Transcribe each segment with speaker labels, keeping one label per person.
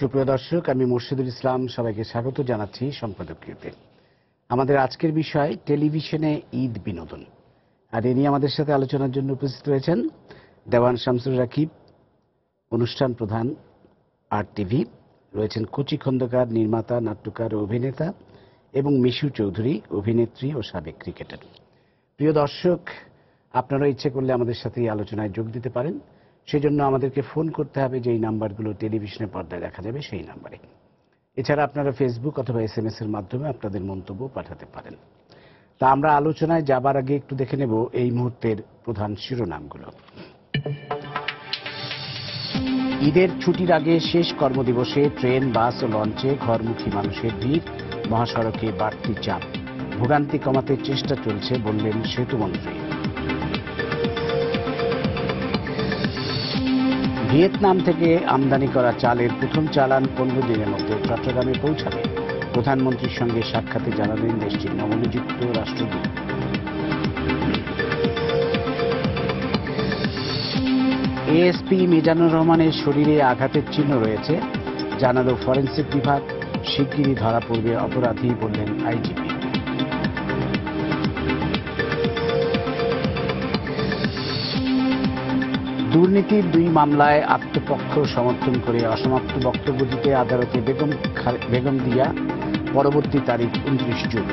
Speaker 1: সুপ্রিয় দর্শক, আমি মুর্শিদুল ইসলাম সবাইকে স্বাগত জানাচ্ছি সম্পাদকীয়তে। আমাদের আজকের বিষয় টেলিভিশনে ঈদ বিনোদন, আর এ নিয়ে আমাদের সাথে আলোচনার জন্য উপস্থিত হয়েছেন দেওয়ান শামসুর রাকিব, অনুষ্ঠান প্রধান RTV, রয়েছেন কচি খন্দকার, নির্মাতা, নাট্যকার ও অভিনেতা, এবং মিশু চৌধুরী, অভিনেত্রী ও সাবেক ক্রিকেটার। প্রিয় দর্শক, আপনারা ইচ্ছে করলে আমাদের সাথে এই আলোচনায় যোগ দিতে পারেন। সেজন্য আমাদেরকে ফোন করতে হবে, যেই নাম্বারগুলো টেলিভিশনের পর্দায় দেখা যাবে সেই নাম্বারে। এছাড়া আপনারা ফেসবুক অথবা SMS এর মাধ্যমে আপনাদের মন্তব্য পাঠাতে পারেন। তা আমরা আলোচনায় যাবার আগে একটু দেখে নেব এই মুহূর্তের প্রধান শিরোনামগুলো। ঈদের ছুটির আগে শেষ কর্মদিবসে ট্রেন, বাস ও লঞ্চে ঘরমুখী মানুষের ভিড়, মহাসড়কে বাড়তি চাপ। ভোগান্তি কমাতে চেষ্টা চলছে বললেন সেতুমন্ত্রী। ভিয়েতনাম থেকে আমদানি করা চালের প্রথম চালান 15 দিনের মধ্যে চট্টগ্রামে পৌঁছাবে। প্রধানমন্ত্রীর সঙ্গে সাক্ষাতে জানালেন দেশটির নবনিযুক্ত রাষ্ট্রদূত। ASP মিজানুর রহমানের শরীরে আঘাতের চিহ্ন রয়েছে, জানালো ফরেনসিক বিভাগ। শিগগিরই ধরা পড়বে অপরাধী বললেন IGP। দুর্নীতির 2 মামলায় আত্মপক্ষ সমর্থন করে অসমাপ্ত বক্তব্য দিতে আদালতে বেগম দিয়া, পরবর্তী তারিখ 29 জুন।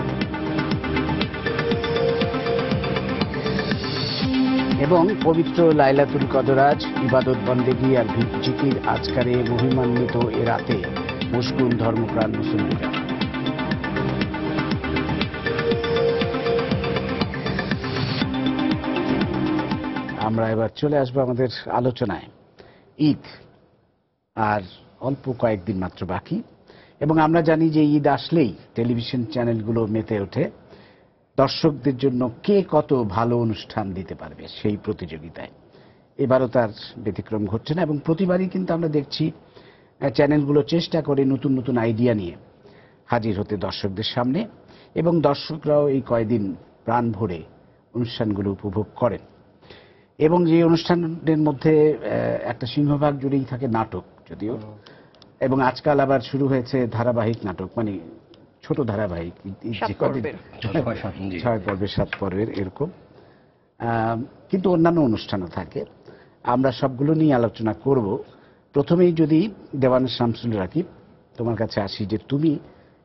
Speaker 1: এবং পবিত্র লাইলাতুল কদরাজ, ইবাদত বন্দেগী আর জিকির আজকারে মহিমান্বিত এ রাতে মশগুল ধর্মপ্রাণ মুসলিমরা। আমরা এবার চলে আসবো আমাদের আলোচনায়। ঈদ আর অল্প কয়েকদিন মাত্র বাকি, এবং আমরা জানি যে ঈদ আসলেই টেলিভিশন চ্যানেলগুলো মেতে ওঠে দর্শকদের জন্য কে কত ভালো অনুষ্ঠান দিতে পারবে সেই প্রতিযোগিতায়। এবারও তার ব্যতিক্রম ঘটছে না, এবং প্রতিবারই কিন্তু আমরা দেখছি চ্যানেলগুলো চেষ্টা করে নতুন নতুন আইডিয়া নিয়ে হাজির হতে দর্শকদের সামনে, এবং দর্শকরাও এই কয়েকদিন প্রাণ ভরে অনুষ্ঠানগুলো উপভোগ করেন। এবং যে অনুষ্ঠানের মধ্যে একটা সিংহভাগ জুড়েই থাকে নাটক, যদিও, এবং আজকাল আবার শুরু হয়েছে ধারাবাহিক নাটক, মানে ছোট ধারাবাহিক, 6 পর্বের 7 পর্বের এরকম, কিন্তু অন্যান্য অনুষ্ঠানও থাকে। আমরা সবগুলো নিয়ে আলোচনা করব। প্রথমেই যদি দেওয়ান শামসুল রাকিব, তোমার কাছে আসি, যে তুমি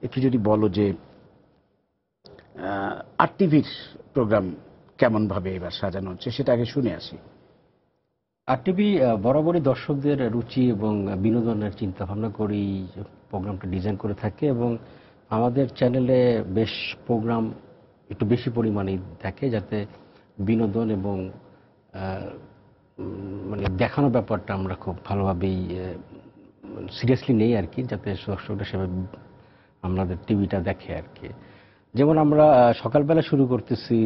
Speaker 1: একটু যদি বলো যে RTVর প্রোগ্রাম কেমন ভাবে এবার সাজানো হচ্ছে, সেটা আগে শুনে আসি।
Speaker 2: RTV বরাবরই দর্শকদের রুচি এবং বিনোদনের চিন্তা ভাবনা করেই প্রোগ্রামটা ডিজাইন করে থাকে, এবং আমাদের চ্যানেলে বেশ প্রোগ্রাম একটু বেশি পরিমাণে থাকে, যাতে বিনোদন এবং মানে দেখানোর ব্যাপারটা আমরা খুব ভালোভাবেই সিরিয়াসলি নেই আর কি, যাতে দর্শকরা সেভাবে আমাদের টিভিটা দেখে আর কি। যেমন আমরা সকালবেলা শুরু করতেছি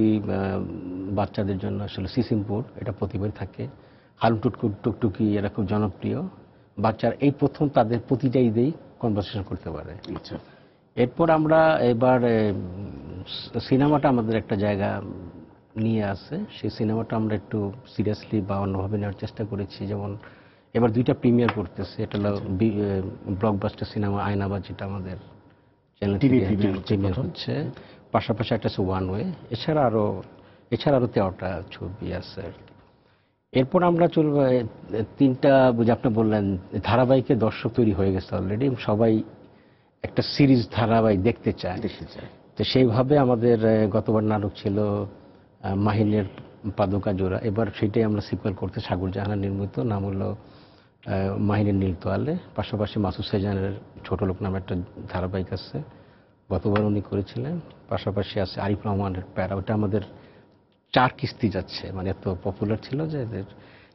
Speaker 2: বাচ্চাদের জন্য আসলে সিসিমপুর, এটা প্রতিবার থাকে। হালুম টুকটুকি, এরা খুব জনপ্রিয়। বাচ্চারা এই প্রথম তাদের প্রতিটা ঈদেই কনভারসেশন করতে পারে।
Speaker 1: আচ্ছা,
Speaker 2: এরপর আমরা এবার সিনেমাটা আমাদের একটা জায়গা নিয়ে আসে, সেই সিনেমাটা আমরা একটু সিরিয়াসলি বা অন্যভাবে নেওয়ার চেষ্টা করেছি। যেমন এবার 2টা প্রিমিয়ার করতেছে, এটা হলো ব্লকবাস্টার সিনেমা আয়নাবাজ, যেটা আমাদের চ্যানেল প্রিমিয়ার হচ্ছে, পাশাপাশি একটা আছে ওয়ান ওয়ে, এছাড়া আরো 13টা ছবি আছে আর কি। এরপর আমরা চলবো 3টা, আপনি বললেন ধারাবাহিকের দর্শক তৈরি হয়ে গেছে অলরেডি, সবাই একটা সিরিজ ধারাবাহিক দেখতে চায়। তো সেইভাবে আমাদের গতবার নাটক ছিল মাহিনের পাদুকা জোড়া, এবার সেটাই আমরা সিকুয়েল করতে, সাগর জাহান নির্মিত, নাম হলো মাহিনের নীল তোয়ালে। পাশাপাশি মাসুদ সাইজানের ছোট লোক নামে একটা ধারাবাহিক আছে, গতবার উনি করেছিলেন। পাশাপাশি আছে আরিফ রহমানের প্যারা, ওটা আমাদের 4 কিস্তি যাচ্ছে, মানে এত পপুলার ছিল যে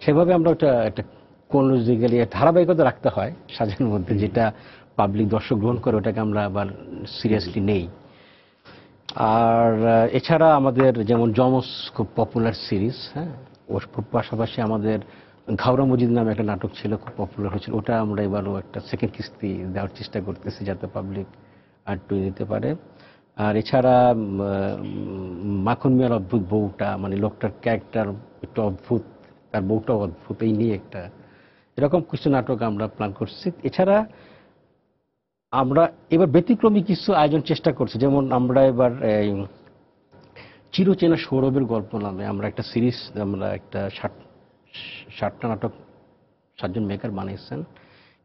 Speaker 2: সেভাবে আমরা ওটা একটা কোন জায়গায় ধারাবাহিকতা রাখতে হয় সাজানোর মধ্যে, যেটা পাবলিক দর্শক গ্রহণ করে, ওটাকে আমরা আবার সিরিয়াসলি নেই। আর এছাড়া আমাদের যেমন যমজ খুব পপুলার সিরিজ, হ্যাঁ, ওর পাশাপাশি আমাদের ঘাওড়া মজিদ নামে একটা নাটক ছিল, খুব পপুলার হয়েছিল, ওটা আমরা এবারও একটা সেকেন্ড কিস্তি দেওয়ার চেষ্টা করতেছি, যাতে পাবলিক আর নিতে পারে। আর এছাড়া মাখন মিয়ার অদ্ভুত বউটা, মানে লোকটার ক্যারেক্টার একটু অদ্ভুত, তার বউটাও অদ্ভুত, এই নিয়ে একটা এরকম কিছু নাটক আমরা প্ল্যান করছি। এছাড়া আমরা এবার ব্যতিক্রমী কিছু আয়োজন চেষ্টা করছি, যেমন আমরা এবার চিরচেনা সৌরভের গল্প নামে আমরা একটা সিরিজ, আমরা একটা 60টা নাটক 7জন মেকার বানিয়েছেন,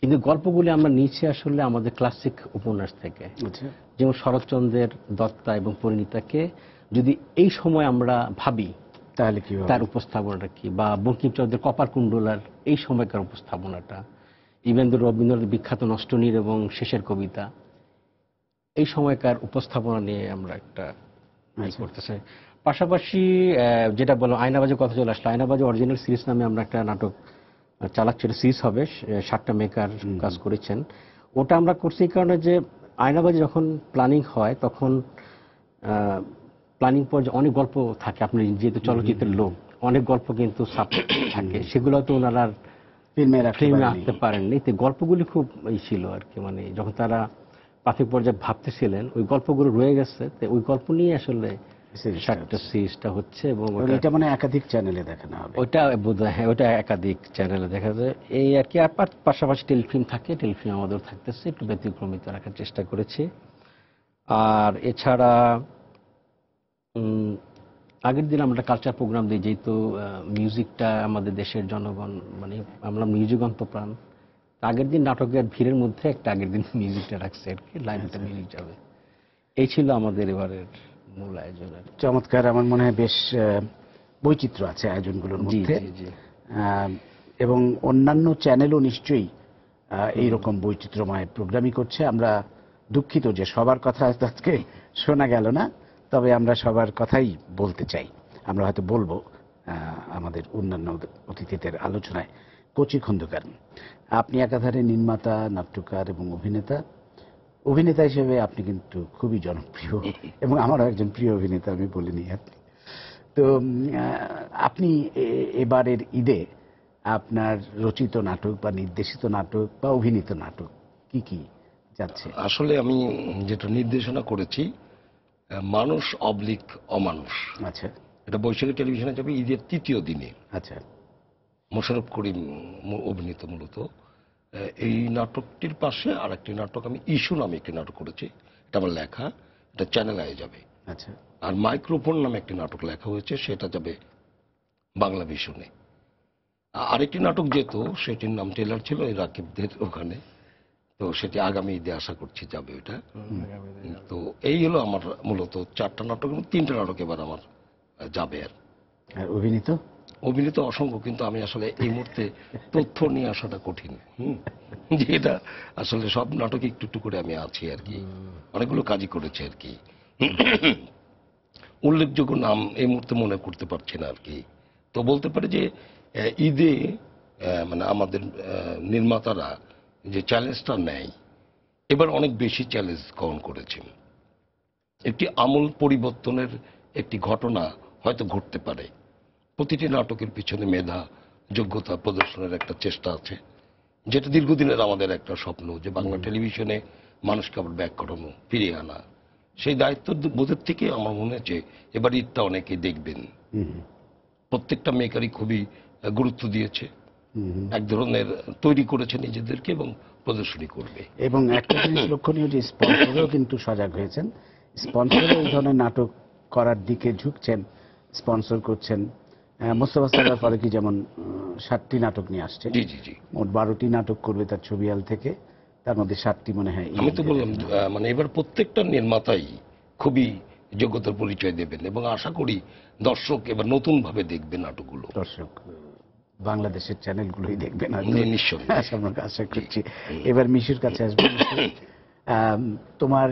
Speaker 2: কিন্তু গল্পগুলি আমরা নিয়েছি আসলে আমাদের ক্লাসিক উপন্যাস থেকে।
Speaker 1: আচ্ছা,
Speaker 2: যেমন শরৎচন্দ্রের দত্তা এবং পরিণীতাকে যদি এই সময় আমরা ভাবি
Speaker 1: তাহলে কি
Speaker 2: তার উপস্থাপনাটা কি, বা বঙ্কিমচন্দ্রের কপারকুণ্ডলার এই সময়কার উপস্থাপনাটা, ইভেন রবীন্দ্রনাথের বিখ্যাত নষ্টনীড় এবং শেষের কবিতা, এই সময়কার উপস্থাপনা নিয়ে আমরা একটা করতে চাই। পাশাপাশি যেটা বললাম আয়নাবাজি কথা চলে আসলো, আয়নাবাজি অরিজিনাল সিরিজ নামে আমরা একটা নাটক চালাচ্ছি, এটা সিরিজ হবে, 7টা মেকার কাজ করেছেন। ওটা আমরা করছি এই কারণে যে আয়নাবাজি যখন প্ল্যানিং হয় তখন প্ল্যানিং পর্যায়ে অনেক গল্প থাকে, আপনি যেহেতু চলচ্চিত্রের লোক, অনেক গল্প কিন্তু সাব থাকে, সেগুলো তো ওনারা ফিল্মে আনতে পারেননি। তো গল্পগুলি খুব ছিল আর কি, মানে যখন তারা প্রাথমিক পর্যায়ে ভাবতেছিলেন ওই গল্পগুলো রয়ে গেছে, তো ওই গল্প নিয়ে আসলে 7টা সিরিজটা হচ্ছে। এবং
Speaker 1: এটা মানে একাধিক চ্যানেলে দেখানো হবে?
Speaker 2: ওইটা বোধহয়, হ্যাঁ, ওইটা একাধিক চ্যানেলে দেখা যায় এই আর কি। আর পাশাপাশি টেলিফিল্ম থাকে, টেলিফিল্ম আমাদের থাকতেছে, একটু ব্যতিক্রমিত রাখার চেষ্টা করেছি। আর এছাড়া আগের দিন আমরা কালচার প্রোগ্রাম দিই, যেহেতু মিউজিকটা আমাদের দেশের জনগণ, মানে আমরা মিউজিক অন্তপ্রাণ, আগের দিন নাটকের ভিড়ের মধ্যে একটা আগের দিন মিউজিকটা রাখছে আর কি, লাইভটা মিউজিক যাবে। এই ছিল আমাদের এবারের মূল আয়োজনের।
Speaker 1: চমৎকার, আমার মনে হয় বেশ বৈচিত্র্য আছে আয়োজনগুলোর মধ্যে। এবং অন্যান্য চ্যানেলও নিশ্চয়ই এইরকম বৈচিত্র্যময় প্রোগ্রামই করছে। আমরা দুঃখিত যে সবার কথা আজকে শোনা গেল না, তবে আমরা সবার কথাই বলতে চাই। আমরা হয়তো বলবো আমাদের অন্যান্য অতিথিদের আলোচনায়। কচি খন্দকার, আপনি একাধারে নির্মাতা, নাট্যকার এবং অভিনেতা হিসেবে আপনি কিন্তু খুবই জনপ্রিয়, এবং আমারও একজন প্রিয় অভিনেতা, আমি বলিনি আপনি। তো আপনি এবারের ঈদে আপনার রচিত নাটক বা নির্দেশিত নাটক বা অভিনীত নাটক কি কি যাচ্ছে?
Speaker 3: আসলে আমি যেটা নির্দেশনা করেছি, মানুষ অবলিক অমানুষ,
Speaker 1: আচ্ছা,
Speaker 3: এটা বৈশাখী টেলিভিশনে যাবে ঈদের 3য় দিনে।
Speaker 1: আচ্ছা,
Speaker 3: মোশাররফ করিম অভিনীত মূলত। এই নাটকটির পাশে আর একটি নাটক আমি ইস্যু নামে একটি নাটক করেছি, এটা আমার লেখা, এটা চ্যানেল আয়ে যাবে।
Speaker 1: আচ্ছা,
Speaker 3: আর মাইক্রোফোন নামে একটি নাটক লেখা হয়েছে, সেটা যাবে বাংলা ভিশনে। আরেকটি নাটক যেত, সেটির নাম টেলার ছিল এই রাকিবদের ওখানে, তো সেটি আগামী ঈদে আশা করছি যাবে ওইটা। তো এই হলো আমার মূলত 4টা নাটক, এবং 3টা নাটক এবার আমার যাবে।
Speaker 1: আর অভিনীত
Speaker 3: অভিনীত অসংখ্য, কিন্তু আমি আসলে এই মুহূর্তে তথ্য নিয়ে আসাটা কঠিন, যে এটা আসলে সব নাটকে একটু একটু করে আমি আছি আর কি, অনেকগুলো কাজই করেছে আর কি। উল্লেখযোগ্য নাম এই মুহূর্তে মনে করতে পারছি না আর কি। তো বলতে পারে যে ঈদে মানে আমাদের নির্মাতারা যে চ্যালেঞ্জটা নেয়, এবার অনেক বেশি চ্যালেঞ্জ গ্রহণ করেছে। একটি আমূল পরিবর্তনের একটি ঘটনা হয়তো ঘটতে পারে। প্রতিটি নাটকের পিছনে মেধা, যোগ্যতা প্রদর্শনের একটা চেষ্টা আছে, যেটা দীর্ঘদিনের আমাদের একটা স্বপ্ন, যে বাংলা টেলিভিশনে মানুষকে আবার ব্যাক করানো, ফিরিয়ে আনা। সেই দায়িত্ব বোধের থেকে আমার মনে হচ্ছে এবার ঈদটা অনেকে দেখবেন। প্রত্যেকটা মেকারই খুবই গুরুত্ব দিয়েছে, এক ধরনের তৈরি করেছে নিজেদেরকে এবং প্রদর্শনী করবে।
Speaker 1: এবং একটা জিনিস লক্ষণীয় যে স্পন্সরও কিন্তু সজাগ হয়েছেন, স্পন্সরও এই ধরনের নাটক করার দিকে ঝুঁকছেন, স্পন্সর করছেন। মোস্তফা সরওয়ার ফারুকী যেমন 7টি নাটক নিয়ে আসছে,
Speaker 3: জি জি জি,
Speaker 1: মোট 12টি নাটক করবে তার ছবিহাল থেকে, তার মধ্যে 7টি মনে হয়।
Speaker 3: আমি তো বললাম মানে এবার প্রত্যেকটা নির্মাতাই খুবই যোগ্যতার পরিচয় দেবেন, এবং আশা করি দর্শক এবার নতুন ভাবে দেখবে নাটকগুলো।
Speaker 1: দর্শক বাংলাদেশের চ্যানেলগুলোই দেখবেন
Speaker 3: নিশ্চয়ই,
Speaker 1: আমরা আশা করছি। এবার মিশুর কাছে আসবো। তোমার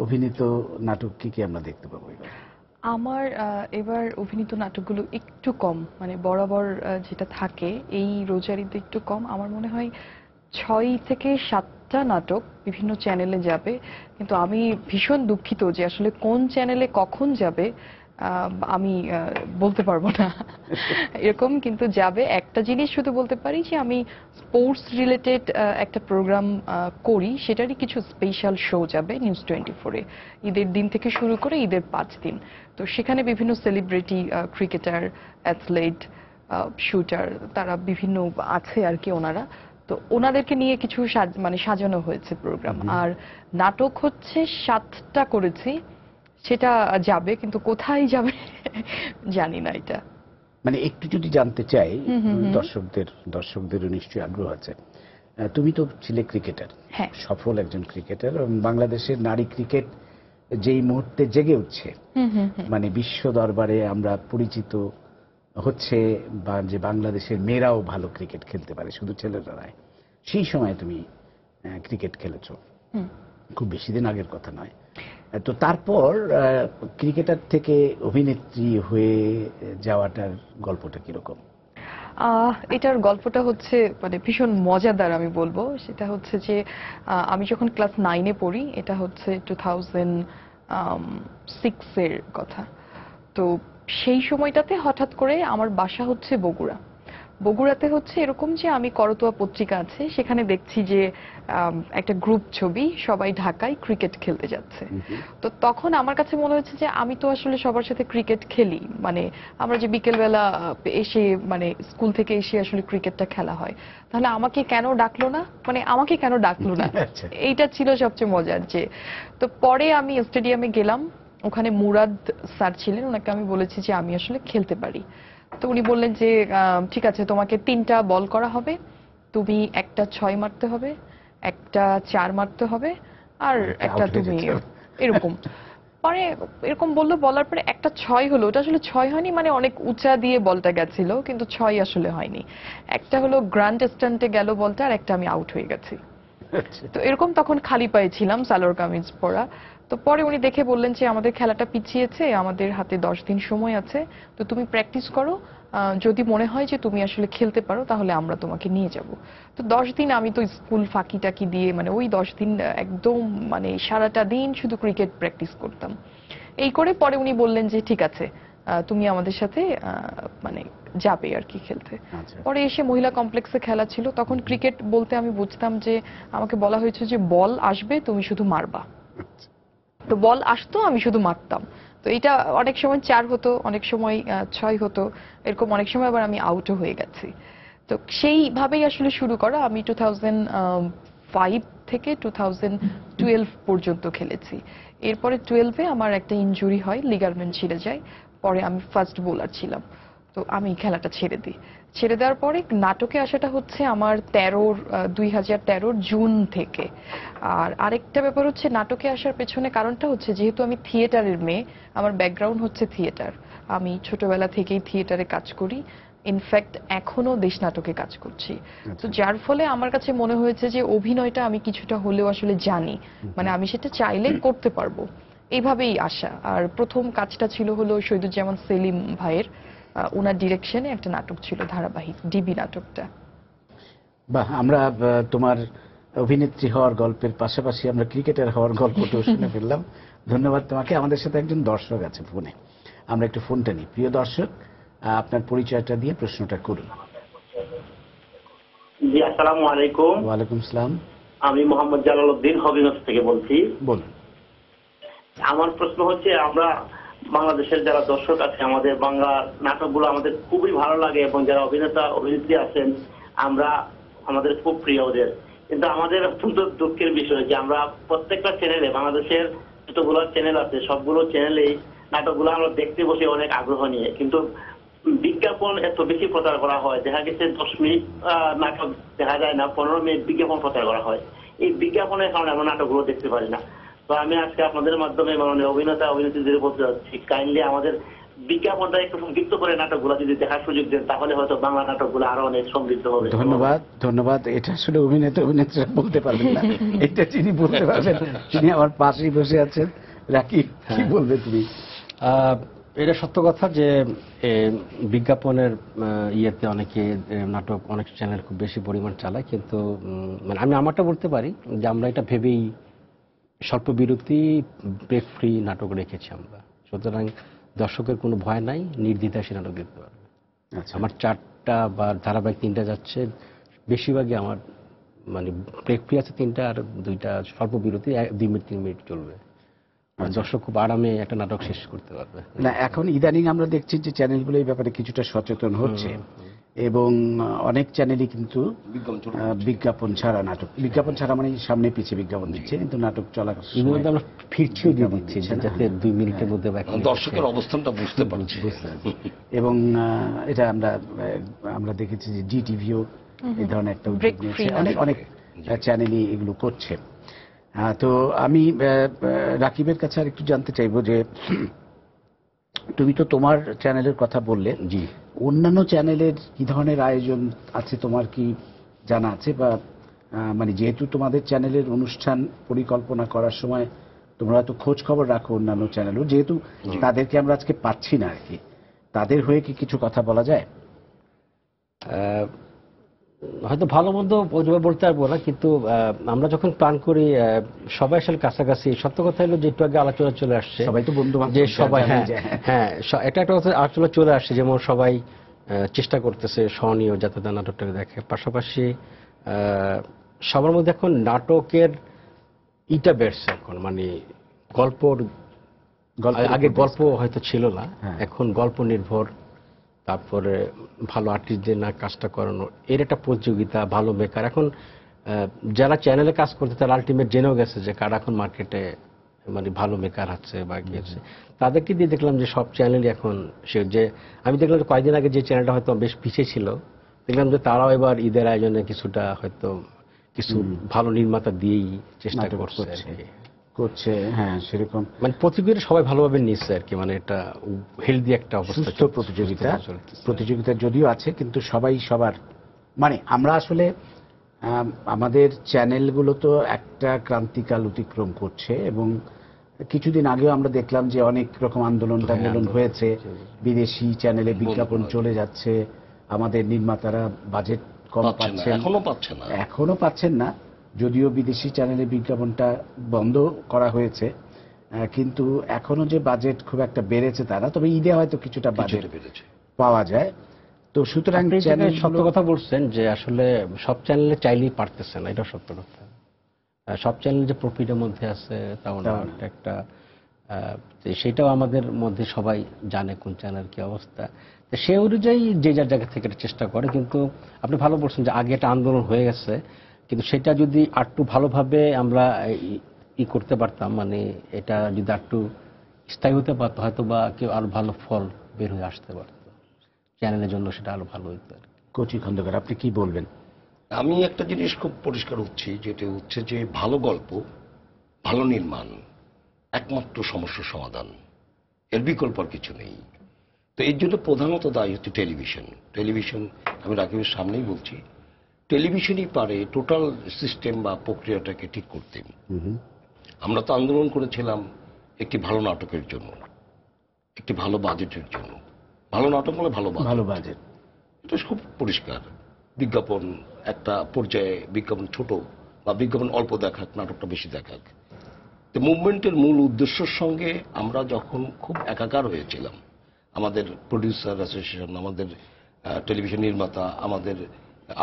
Speaker 1: অভিনীত নাটক কি কি আমরা দেখতে পাবো এবার?
Speaker 4: আমার এবার অভিনীত নাটকগুলো একটু কম, মানে বরাবর যেটা থাকে এই রোজার ঈদে একটু কম। আমার মনে হয় 6 থেকে 7টা নাটক বিভিন্ন চ্যানেলে যাবে, কিন্তু আমি ভীষণ দুঃখিত যে আসলে কোন চ্যানেলে কখন যাবে আমি বলতে পারবো না এরকম, কিন্তু যাবে। একটা জিনিস শুধু বলতে পারি যে আমি স্পোর্টস রিলেটেড একটা প্রোগ্রাম করি, সেটারই কিছু স্পেশাল শো যাবে নিউজ 24-এ ঈদের দিন থেকে শুরু করে ঈদের 5 দিন। তো সেখানে বিভিন্ন সেলিব্রিটি, ক্রিকেটার, অ্যাথলেট, শুটার, তারা বিভিন্ন আছে আর কি ওনারা। তো ওনাদেরকে নিয়ে কিছু মানে সাজানো হয়েছে প্রোগ্রাম। আর নাটক হচ্ছে 7টা করেছি, সেটা যাবে, কিন্তু কোথায় যাবে জানি না এটা।
Speaker 1: মানে একটু যদি জানতে চাই, দর্শকদেরও নিশ্চয়ই আগ্রহ আছে। তুমি তো ছিলে ক্রিকেটার,
Speaker 4: হ্যাঁ।
Speaker 1: সফল একজন ক্রিকেটার, এবং বাংলাদেশের নারী ক্রিকেট যেই মুহূর্তে জেগে উঠছে, মানে বিশ্ব দরবারে আমরা পরিচিত হচ্ছে, বা যে বাংলাদেশের মেয়েরাও ভালো ক্রিকেট খেলতে পারে, শুধু ছেলেরা নয়, সেই সময় তুমি ক্রিকেট খেলেছো, খুব বেশি দিন আগের কথা নয়। তো তারপর ক্রিকেটার থেকে অভিনেত্রী হয়ে যাওয়াটার গল্পটা কিরকম?
Speaker 4: এটার গল্পটা হচ্ছে মানে ভীষণ মজাদার আমি বলবো। সেটা হচ্ছে যে আমি যখন ক্লাস 9-এ পড়ি, এটা হচ্ছে 2006 এর কথা। তো সেই সময়টাতে হঠাৎ করে আমার বাসা হচ্ছে বগুড়াতে হচ্ছে এরকম যে আমি করতোয়া পত্রিকা আছে, সেখানে দেখছি যে একটা গ্রুপ ছবি, সবাই ঢাকায় ক্রিকেট খেলতে যাচ্ছে। তো তখন আমার কাছে মনে হচ্ছে যে আমি তো আসলে সবার সাথে ক্রিকেট খেলি, মানে আমরা যে বিকেলবেলা এসে মানে স্কুল থেকে এসে আসলে ক্রিকেটটা খেলা হয়, তাহলে আমাকে কেন ডাকলো না, মানে আমাকে কেন ডাকলো না, এইটা ছিল সবচেয়ে মজার। যে তো পরে আমি স্টেডিয়ামে গেলাম, ওখানে মুরাদ স্যার ছিলেন, ওনাকে আমি বলেছি যে আমি আসলে খেলতে পারি। তো উনি বললেন যে ঠিক আছে, তোমাকে 3টা বল করা হবে, তুমি একটা 6 মারতে হবে, একটা 4 মারতে হবে, আর একটা তুমি এরকম। পরে এরকম বললো, বলার পরে একটা 6 হলো, ওটা আসলে 6 হয়নি, মানে অনেক উঁচা দিয়ে বলটা গেছিল, কিন্তু 6 আসলে হয়নি। একটা হলো গ্র্যান্ড স্ট্যান্ডে গেল বলটা, আর একটা আমি আউট হয়ে গেছি। তো এরকম তখন খালি পায়ে ছিলাম, সালোয়ার কামিজ পরা। তো পরে উনি দেখে বললেন যে আমাদের খেলাটা পিছিয়েছে, আমাদের হাতে 10 দিন সময় আছে, তো তুমি প্র্যাকটিস করো, যদি মনে হয় যে তুমি আসলে খেলতে পারো তাহলে আমরা তোমাকে নিয়ে যাব। তো 10 দিন আমি তো স্কুল ফাঁকি টাকি দিয়ে, মানে ওই 10 দিন একদম মানে সারাটা দিন শুধু ক্রিকেট প্র্যাকটিস করতাম। এই করে পরে উনি বললেন যে ঠিক আছে, তুমি আমাদের সাথে মানে যাবে আর কি খেলতে। পরে এসে মহিলা কমপ্লেক্সে খেলা ছিল, তখন ক্রিকেট বলতে আমি বুঝতাম যে আমাকে বলা হয়েছে যে বল আসবে, তুমি শুধু মারবা। তো বল আসতো, আমি শুধু মারতাম। তো এটা অনেক সময় 4 হতো, অনেক সময় 6 হতো, এরকম অনেক সময় আবার আমি আউটও হয়ে গেছি। তো সেইভাবেই আসলে শুরু করা। আমি 2005 থেকে 2012 পর্যন্ত খেলেছি। এরপরে 12-এ আমার একটা ইনজুরি হয়, লিগারমেন্ট ছিঁড়ে যায়। পরে আমি ফাস্ট বোলার ছিলাম, তো আমি খেলাটা ছেড়ে দিই। ছেড়ে দেওয়ার পরে নাটকে আসাটা হচ্ছে আমার 2013 জুন থেকে। আর আরেকটা ব্যাপার হচ্ছে নাটকে আসার পেছনে কারণটা হচ্ছে, যেহেতু আমি থিয়েটারের মেয়ে, আমার ব্যাকগ্রাউন্ড হচ্ছে থিয়েটার, আমি ছোটবেলা থেকেই থিয়েটারে কাজ করি, ইনফ্যাক্ট এখনো দেশ নাটকে কাজ করছি। তো যার ফলে আমার কাছে মনে হয়েছে যে অভিনয়টা আমি কিছুটা হলেও আসলে জানি, মানে আমি সেটা চাইলে করতে পারবো, এইভাবেই আসা। আর প্রথম কাজটা ছিল হলো শহীদুজ্জামান সেলিম ভাইয়ের, ওনার ডিরেকশনে একটা নাটক ছিল ধারাবাহিক, ডিবি নাটকটা।
Speaker 1: বাহ, আমরা তোমার অভিনেত্রী হওয়ার গল্পের পাশাপাশি আমরা ক্রিকেটার হওয়ার গল্পটাও শুনে ফেললাম। ধন্যবাদ তোমাকে। আমাদের সাথে একজন দর্শক আছে ফোনে, আমরা একটু ফোনটা নিই। প্রিয় দর্শক, আপনার পরিচয়টা দিয়ে প্রশ্নটা করুন।
Speaker 5: জি, আসসালামু আলাইকুম।
Speaker 1: ওয়ালাইকুম আসসালাম।
Speaker 5: আমি মোহাম্মদ জালালউদ্দিন হবিগঞ্জ থেকে বলছি।
Speaker 1: বলুন।
Speaker 5: আমার প্রশ্ন হচ্ছে, আমরা বাংলাদেশের যারা দর্শক আছে, আমাদের বাংলা নাটকগুলো আমাদের খুবই ভালো লাগে, এবং যারা অভিনেতা অভিনেত্রী আছেন আমরা আমাদের খুব প্রিয় ওদের। কিন্তু আমাদের অত্যন্ত দুঃখের বিষয় যে আমরা প্রত্যেকটা চ্যানেলে, বাংলাদেশের যতগুলো চ্যানেল আছে সবগুলো চ্যানেলেই নাটকগুলো আমরা দেখতে বসে অনেক আগ্রহ নিয়ে, কিন্তু বিজ্ঞাপন এত বেশি প্রচার করা হয়, দেখা গেছে 10 মিনিট নাটক দেখা যায় না, 15 মিনিট বিজ্ঞাপন প্রচার করা হয়। এই বিজ্ঞাপনের কারণে আমরা নাটকগুলো দেখতে পারি না। তো আমি আজকে আপনাদের মাধ্যমে মাননীয় অভিনেতা অভিনেত্রীদের বলতে চাচ্ছি, কাইন্ডলি আমাদের বিজ্ঞাপনটা একটু সংযুক্ত করে নাটকগুলো যদি দেখার সুযোগ দেন, তাহলে হয়তো বাংলা নাটকগুলো আরো অনেক সমৃদ্ধ হবে।
Speaker 1: ধন্যবাদ, ধন্যবাদ। এটা আসলে অভিনেত্রীরা বলতে পারবেন না, এটা যিনি বলতে পারবেন তিনি আমার পাশেই বসে আছেন। রাকিব, কি বলবে তুমি?
Speaker 2: এটা সত্য কথা যে বিজ্ঞাপনের ইয়েতে অনেকে নাটক, অনেক চ্যানেল খুব বেশি পরিমাণ চালায়, কিন্তু মানে আমি আমারটা বলতে পারি যে আমরা এটা ভেবেই স্বল্প বিরতি, ব্রেক ফ্রি নাটক রেখেছি আমরা, সুতরাং দর্শকের কোনো ভয় নাই, নির্দ্বিধায় সে নাটক দেখতে পারবে। আমার 4টা বা ধারাবাহিক 3টা যাচ্ছে, বেশিরভাগই আমার মানে ব্রেক ফ্রি আছে 3টা, আর 2টা স্বল্প বিরতি 2 মিনিট 3 মিনিট চলবে। দর্শক খুব আরামে একটা নাটক শেষ করতে পারবে।
Speaker 1: না, এখন ইদানিং আমরা দেখছি যে চ্যানেলগুলো এই ব্যাপারে কিছুটা সচেতন হচ্ছে, এবং অনেক চ্যানেলই কিন্তু
Speaker 3: বিজ্ঞাপন চলবে।
Speaker 1: বিজ্ঞাপন ছাড়া নাটক, বিজ্ঞাপন ছাড়া মানে সামনে পিছিয়ে বিজ্ঞাপন দিচ্ছে, কিন্তু নাটক চলার
Speaker 2: এর মধ্যে আমরা ফিরছিও দিয়ে দিচ্ছি
Speaker 1: দিচ্ছে না।
Speaker 2: যাতে 2 মিনিটের মধ্যে বা 1 মিনিটের
Speaker 3: দর্শকের অবস্থানটা বুঝতে পারছি।
Speaker 1: এবং এটা আমরা দেখেছি যে জি টিভিও এই ধরনের একটা উদ্যোগ
Speaker 4: Break
Speaker 1: নিয়েছে,
Speaker 4: free
Speaker 1: অনেক অনেক চ্যানেলই এগুলো করছে। তো আমি রাকিবের কাছে আর একটু জানতে চাইবো যে তুমি তো তোমার চ্যানেলের কথা বললে,
Speaker 2: জি।
Speaker 1: অন্যান্য চ্যানেলের কি ধরনের আয়োজন আছে তোমার কি জানা আছে? বা মানে যেহেতু তোমাদের চ্যানেলের অনুষ্ঠান পরিকল্পনা করার সময় তোমরা তো খোঁজ খবর রাখো অন্যান্য চ্যানেলও, যেহেতু তাদেরকে আমরা আজকে পাচ্ছি না আর কি, তাদের হয়ে কি কিছু কথা বলা যায়?
Speaker 2: হয়তো ভালো মন্দ ওইভাবে বলতে পারবো না, কিন্তু আমরা যখন প্ল্যান করি সবাই আসলে কাছাকাছি। সত্য কথা হলো যে একটু আগে আলোচনা চলে আসছে,
Speaker 1: সবাই তো বন্ধু বান্ধব,
Speaker 2: যে সবাই, হ্যাঁ
Speaker 1: জানাই যায়।
Speaker 2: হ্যাঁ, এটা একটা কথা আলোচনা চলে আসছে, যেমন সবাই চেষ্টা করতেছে সহনীয় যাতে তার নাটকটাকে দেখে। পাশাপাশি সবার মধ্যে এখন নাটকের ইটা বেড়ছে এখন, মানে গল্পর আগে গল্প হয়তো ছিল না, এখন গল্প নির্ভর, তারপরে ভালো আর্টিস্টদের না কাজটা করানো, এর একটা প্রতিযোগিতা, ভালো মেকার। এখন যারা চ্যানেলে কাজ করতে তারা আলটিমেট জেনেও গেছে যে কারা এখন মার্কেটে মানে ভালো মেকার আছে বা কি আছে। তাদেরকে দিয়ে দেখলাম যে সব চ্যানেলই এখন যে আমি দেখলাম যে কয়েকদিন আগে যে চ্যানেলটা হয়তো বেশ পিছিয়ে ছিল, দেখলাম যে তারাও এবার ঈদের আয়োজনে কিছুটা হয়তো কিছু ভালো নির্মাতা দিয়েই চেষ্টা করছে আর কি।
Speaker 1: করছে, হ্যাঁ সেরকম
Speaker 2: মানে প্রতিযোগিতা সবাই ভালোভাবে নিচ্ছে আর কি, মানে এটা হেলদি একটা অবস্থা,
Speaker 1: সুস্থ প্রতিযোগিতা যদিও আছে, কিন্তু সবাই সবার মানে আমরা আসলে আমাদের চ্যানেলগুলো তো একটা ক্রান্তিকাল অতিক্রম করছে, এবং কিছুদিন আগেও আমরা দেখলাম যে অনেক রকম আন্দোলন হয়েছে, বিদেশি চ্যানেলে বিজ্ঞাপন চলে যাচ্ছে, আমাদের নির্মাতারা বাজেট কম পাচ্ছেন, এখনো পাচ্ছেন না, যদিও বিদেশি চ্যানেলে বিজ্ঞাপনটা বন্ধ করা হয়েছে, কিন্তু এখনো যে বাজেট খুব একটা বেড়েছে তা না, তবে ঈদে হয়তো কিছুটা বাজেট পাওয়া যায়। তো সুতরাং
Speaker 2: সত্য কথা বলছেন যে আসলে সব চ্যানেলে চাইলেই পারতেছে না, এটা সত্য কথা। সব চ্যানেল যে প্রফিটের মধ্যে আছে তাও না, একটা সেটাও আমাদের মধ্যে সবাই জানে কোন চ্যানেল কি অবস্থা, তো সে অনুযায়ী যে যার জায়গা থেকে চেষ্টা করে। কিন্তু আপনি ভালো বলছেন যে আগে একটা আন্দোলন হয়ে গেছে, কিন্তু সেটা যদি আরটু ভালোভাবে আমরা করতে পারতাম, মানে এটা যদি আরটু স্থায়ী হতে পারতো, হয়তো বা কেউ আরো ভালো ফল বের হয়ে আসতে পারতো চ্যানেলের জন্য, সেটা আরো ভালো হইতো আর কি।
Speaker 1: কচি খন্দকার, আপনি কি বলবেন?
Speaker 3: আমি একটা জিনিস খুব পরিষ্কার হচ্ছি, যেটা হচ্ছে যে ভালো গল্প, ভালো নির্মাণ একমাত্র সমস্যার সমাধান, এর বিকল্প আর কিছু নেই। তো এর জন্য প্রধানত দায়ী হচ্ছে টেলিভিশন। আমি রাকিবের সামনেই বলছি, টেলিভিশনই পারে টোটাল সিস্টেম বা প্রক্রিয়াটাকে ঠিক করতে। আমরা তো আন্দোলন করেছিলাম একটি ভালো নাটকের জন্য, একটি ভালো বাজেটের জন্য। ভালো নাটক মানে ভালো বাজেট, এটা খুব পরিষ্কার। বিজ্ঞাপন একটা পর্যায়ে, বিজ্ঞাপন ছোট বা বিজ্ঞাপন অল্প দেখাক, নাটকটা বেশি দেখাক। তো মুভমেন্টের মূল উদ্দেশ্যের সঙ্গে আমরা যখন খুব একাকার হয়েছিলাম, আমাদের প্রডিউসার অ্যাসোসিয়েশন, আমাদের টেলিভিশন নির্মাতা, আমাদের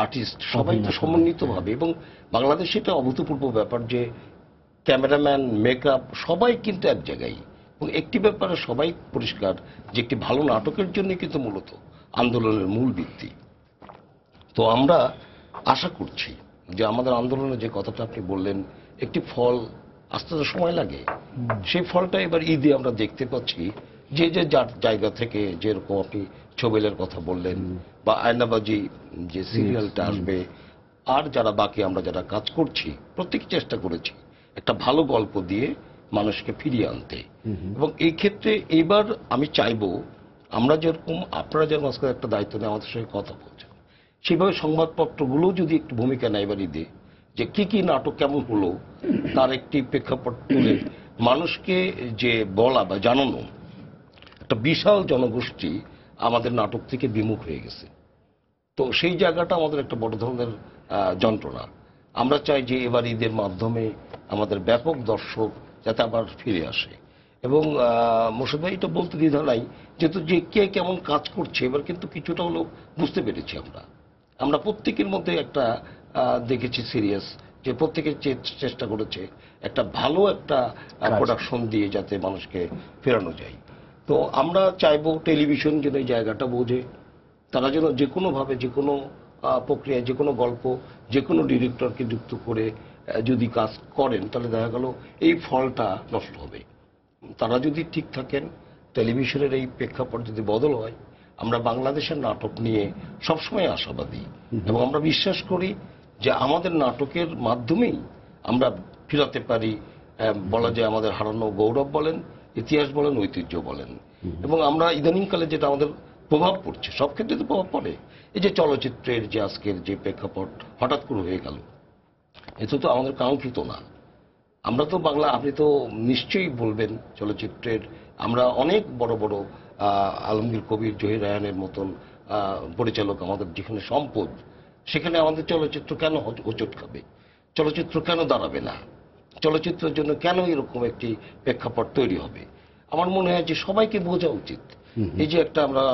Speaker 3: আর্টিস্ট, সবাই তো সমন্বিতভাবে, এবং বাংলাদেশে এটা অভূতপূর্ব ব্যাপার যে ক্যামেরাম্যান, মেকআপ সবাই কিন্তু এক জায়গায়, এবং একটি ব্যাপারে সবাই পরিষ্কার যে একটি ভালো নাটকের জন্য কিন্তু মূলত আন্দোলনের মূল ভিত্তি। তো আমরা আশা করছি যে আমাদের আন্দোলনের যে কথাটা আপনি বললেন, একটি ফল আসতে তো সময় লাগে, সেই ফলটা এবার ঈদে আমরা দেখতে পাচ্ছি। যে যে যার জায়গা থেকে, যেরকম আপনি ছবিলের কথা বললেন বা আয়নাবাজি যে সিরিয়ালটা আসবে, আর যারা বাকি আমরা যারা কাজ করছি, প্রত্যেক চেষ্টা করেছি একটা ভালো গল্প দিয়ে মানুষকে ফিরিয়ে আনতে। এবং এই ক্ষেত্রে এবার আমি চাইবো, আমরা যেরকম আপনারা যেরকম আজকে একটা দায়িত্ব নিয়ে আমাদের সঙ্গে কথা বলছেন, সেভাবে সংবাদপত্রগুলো যদি একটু ভূমিকা নেয় এবার ঈদে, যে কি কি নাটক কেমন হলো তার একটি প্রেক্ষাপট তুলে মানুষকে যে বলা বা জানানো। একটা বিশাল জনগোষ্ঠী আমাদের নাটক থেকে বিমুখ হয়ে গেছে, তো সেই জায়গাটা আমাদের একটা বড় ধরনের যন্ত্রণা। আমরা চাই যে এবার ঈদের মাধ্যমে আমাদের ব্যাপক দর্শক যাতে আবার ফিরে আসে। এবং মোর্শেদ ভাই, এটা বলতে দ্বিধা নাই, যেহেতু যে কে কেমন কাজ করছে এবার কিন্তু কিছুটা হলেও বুঝতে পেরেছি। আমরা প্রত্যেকের মধ্যে একটা দেখেছি সিরিয়াস, যে প্রত্যেকে চেষ্টা করেছে একটা ভালো একটা প্রোডাকশন দিয়ে যাতে মানুষকে ফেরানো যায়। তো আমরা চাইবো টেলিভিশন যেন এই জায়গাটা বোঝে, তারা যেন যে কোনোভাবে যে কোনো প্রক্রিয়ায় যে কোনো গল্প যে কোনো ডিরেক্টরকে যুক্ত করে যদি কাজ করেন, তাহলে দেখা গেল এই ফলটা নষ্ট হবে। তারা যদি ঠিক থাকেন, টেলিভিশনের এই প্রেক্ষাপট যদি বদল হয়, আমরা বাংলাদেশের নাটক নিয়ে সবসময় আশাবাদী এবং আমরা বিশ্বাস করি যে আমাদের নাটকের মাধ্যমেই আমরা ফিরাতে পারি, বলা যায় আমাদের হারানো গৌরব বলেন, ইতিহাস বলেন, ঐতিহ্য বলেন। এবং আমরা ইদানিংকালে যেটা আমাদের প্রভাব পড়ছে, সব ক্ষেত্রে তো প্রভাব পড়ে, এই যে চলচ্চিত্রের যে আজকের যে প্রেক্ষাপট হঠাৎ করে হয়ে গেল, এটা তো আমাদের কাঙ্ক্ষিত না। আমরা তো বাংলা, আপনি তো নিশ্চয়ই বলবেন চলচ্চিত্রের আমরা অনেক বড় বড় আলমগীর কবির, জহির রায়হানের মতন পরিচালক আমাদের যেখানে সম্পদ, সেখানে আমাদের চলচ্চিত্র কেন হোঁচট খাবে? চলচ্চিত্র কেন দাঁড়াবে না? চলচ্চিত্রের জন্য কেন এরকম একটি প্রেক্ষাপট তৈরি হবে? আমার মনে হয় যে সবাইকে বোঝা উচিত, এই যে একটা আমরা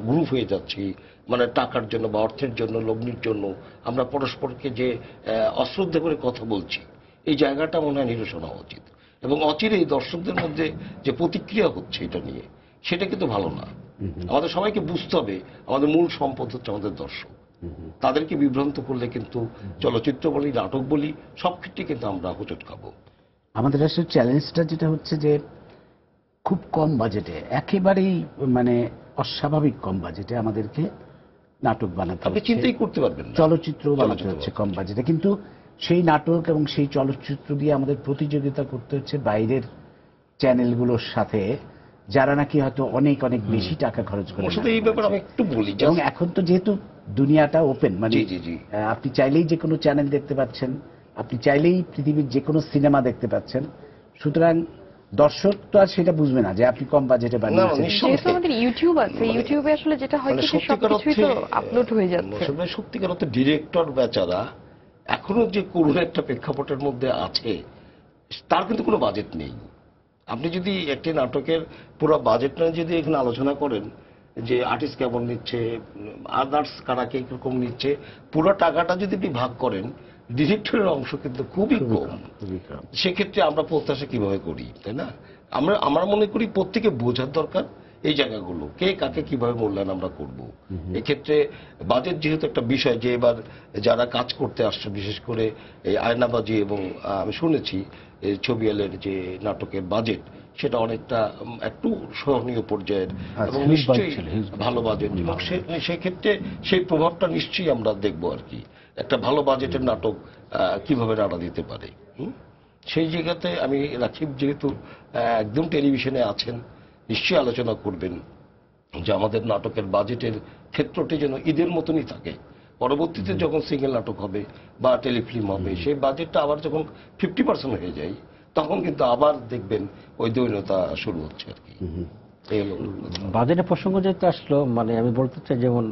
Speaker 3: গ্রুপ হয়ে যাচ্ছি, মানে টাকার জন্য বা অর্থের জন্য, লগ্নির জন্য আমরা পরস্পরকে যে অশ্রদ্ধা করে কথা বলছি, এই জায়গাটা মনে হয় নিরসন হওয়া উচিত। এবং অচিরেই দর্শকদের মধ্যে যে প্রতিক্রিয়া হচ্ছে এটা নিয়ে, সেটা কিন্তু ভালো না। আমাদের সবাইকে বুঝতে হবে আমাদের মূল সম্পদ হচ্ছে আমাদের দর্শক। তাদেরকে বিভ্রান্ত করলে কিন্তু চলচ্চিত্র বলি, নাটক বলি, সব ক্ষেত্রে কিন্তু আমরা হোঁচট খাবো।
Speaker 1: আমাদের আসলে চ্যালেঞ্জটা যেটা হচ্ছে যে খুব কম বাজেটে, একেবারেই মানে অস্বাভাবিক কম বাজেটে আমাদেরকে নাটক বানাতে
Speaker 3: আপনি
Speaker 1: হচ্ছে,
Speaker 3: চিন্তাই করতে পারবেন না।
Speaker 1: চলচ্চিত্র বানাতে হচ্ছে কম বাজেটে, কিন্তু সেই নাটক এবং সেই চলচ্চিত্র দিয়ে আমাদের প্রতিযোগিতা করতে হচ্ছে বাইরের চ্যানেলগুলোর সাথে, যারা নাকি হয়তো অনেক অনেক বেশি টাকা খরচ করে।
Speaker 3: ওর সাথে এই ব্যাপারে আমি একটু বলি,
Speaker 1: এবং এখন তো যেহেতু দুনিয়াটা ওপেন, মানে
Speaker 3: জি, জি, জি।
Speaker 1: আপনি চাইলেই যে কোনো চ্যানেল দেখতে পাচ্ছেন, আপনি চাইলেই পৃথিবীর যে কোনো সিনেমা দেখতে পাচ্ছেন, সুতরাং দর্শক তো আর সেটা বুঝবে না যে আপনি কম বাজেটে বানিয়েছেন।
Speaker 4: যেহেতু আমাদের ইউটিউব আছে, ইউটিউবে আসলে যেটা হয় কি সবকিছুই তো আপলোড হয়ে যাচ্ছে।
Speaker 3: সত্যিকার অর্থে ডিরেক্টর বেচারা এখনো যে করুণ একটা প্রেক্ষাপটের মধ্যে আছে, তার কিন্তু কোনো বাজেট নেই। আপনি যদি একটি নাটকের পুরো বাজেটটা যদি এখানে আলোচনা করেন যে আর্টিস্ট কেমন নিচ্ছে, আদার্স কারা কে কিরকম নিচ্ছে, পুরো টাকাটা যদি আপনি ভাগ করেন, ডিরেক্টরের অংশ কিন্তু খুবই কম। সেক্ষেত্রে আমরা প্রত্যাশা কিভাবে করি, তাই না? আমরা মনে করি প্রত্যেকে বোঝার দরকার এই জায়গাগুলো, কে কাকে কিভাবে মূল্যায়ন আমরা করব। এক্ষেত্রে বাজেট যেহেতু একটা বিষয়, যে এবার যারা কাজ করতে আসছে, বিশেষ করে এই আয়নাবাজি এবং আমি শুনেছি ছবিয়ালের যে নাটকের বাজেট, সেটা অনেকটা একটু সহনীয় পর্যায়ের এবং নিশ্চয়ই ভালো বাজেট, এবং সেক্ষেত্রে সেই প্রভাবটা নিশ্চয়ই আমরা দেখবো আর কি, একটা ভালো বাজেটের নাটক কিভাবে নাড়া দিতে পারে। সেই জায়গাতে আমি রাকিব যেহেতু একদম টেলিভিশনে আছেন, নিশ্চয়ই আলোচনা করবেন যে আমাদের নাটকের বাজেটের ক্ষেত্রটি যেন ঈদের মতনই থাকে। পরবর্তীতে যখন সিঙ্গেল নাটক হবে বা টেলিফিল্ম হবে, সেই বাজেটটা আবার যখন 50% হয়ে যায়, তখন কিন্তু আবার দেখবেন ওই দৈন্যতা শুরু হচ্ছে আর কি।
Speaker 2: বাজেটের প্রসঙ্গ যেহেতু আসলো, মানে আমি বলতে চাই যেমন